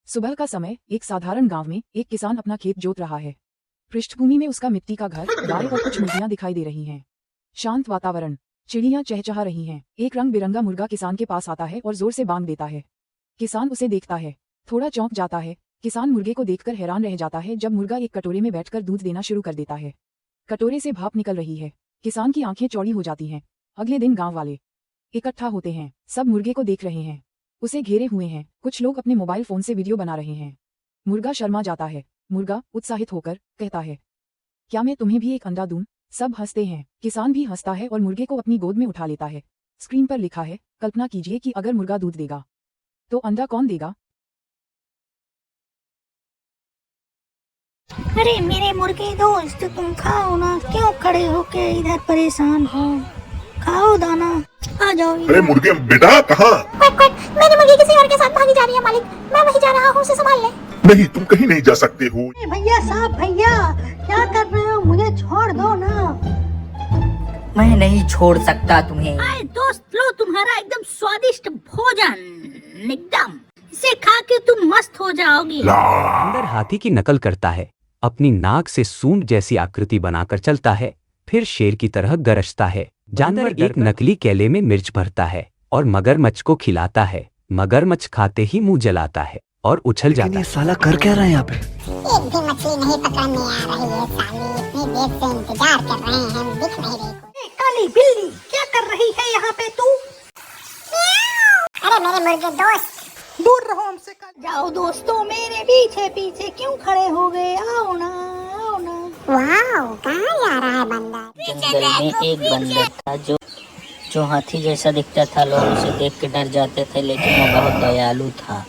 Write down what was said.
सुबह का समय एक साधारण गांव में एक किसान अपना खेत जोत रहा है। पृष्ठभूमि में उसका मिट्टी का घर, गाय और कुछ मुर्गियां दिखाई दे रही हैं। शांत वातावरण, चिड़ियां चहचहा रही हैं। एक रंग बिरंगा मुर्गा किसान के पास आता है और जोर से बांग देता है। किसान उसे देखता है, थोड़ा चौंक जाता है। किसान मुर्गे को देखकर हैरान रह जाता है जब मुर्गा एक कटोरे में बैठकर दूध देना शुरू कर देता है। कटोरे से भाप निकल रही है। किसान की आंखें चौड़ी हो जाती हैं। अगले दिन गांव वाले इकट्ठा होते हैं। सब मुर्गे को देख रहे हैं, उसे घेरे हुए हैं। कुछ लोग अपने मोबाइल फोन से वीडियो बना रहे हैं। मुर्गा शर्मा जाता है। मुर्गा उत्साहित होकर कहता है, क्या मैं तुम्हें भी एक अंडा दूं? सब हंसते हैं। किसान भी हंसता है और मुर्गे को अपनी गोद में उठा लेता है। स्क्रीन पर लिखा है, कल्पना कीजिए कि अगर मुर्गा दूध देगा तो अंडा कौन देगा? अरे मेरे मुर्गे दोस्त, तुम खाओ ना, क्यों खड़े होके इधर परेशान हो? खाओ दाना, आ जाओ। अरे मुर्गे बेटा कहाँ? मेरी मुर्गी किसी और के साथ भागी जा रही है मालिक, मैं वहीं जा रहा हूँ, उसे संभाल ले। नहीं, तुम कहीं नहीं जा सकते हो। भैया साहब, भैया क्या कर रहे हो? मुझे छोड़ दो ना। मैं नहीं छोड़ सकता तुम्हें। आए दोस्त, लो तुम्हारा एकदम स्वादिष्ट भोजन, एकदम इसे खा के तुम मस्त हो जाओगे। अंदर हाथी की नकल करता है, अपनी नाक से सूंड जैसी आकृति बनाकर चलता है, फिर शेर की तरह गरजता है। जानवर एक नकली केले में मिर्च भरता है और मगरमच्छ को खिलाता है। मगरमच्छ खाते ही मुंह जलाता है और उछल जाता है। साला कर क्या रहा है यहाँ पे? एक भी मछली नहीं पकड़ने आ रही है साली, इतनी देर से इंतजार कर रहे हैं, दिख नहीं रही। काली बिल्ली, क्या कर रही है यहाँ पे तू? अरे मेरे मुर्गे दोस्त, दूर रहो हमसे। जाओ दोस्तों, मेरे पीछे पीछे क्यों खड़े हो गए? आओ ना, आओ ना। वाह, कहाँ जा रहा है बंदर? जंगल में एक बंदर था जो हाथी जैसा दिखता था। लोग उसे देख के डर जाते थे, लेकिन वो बहुत दयालु था।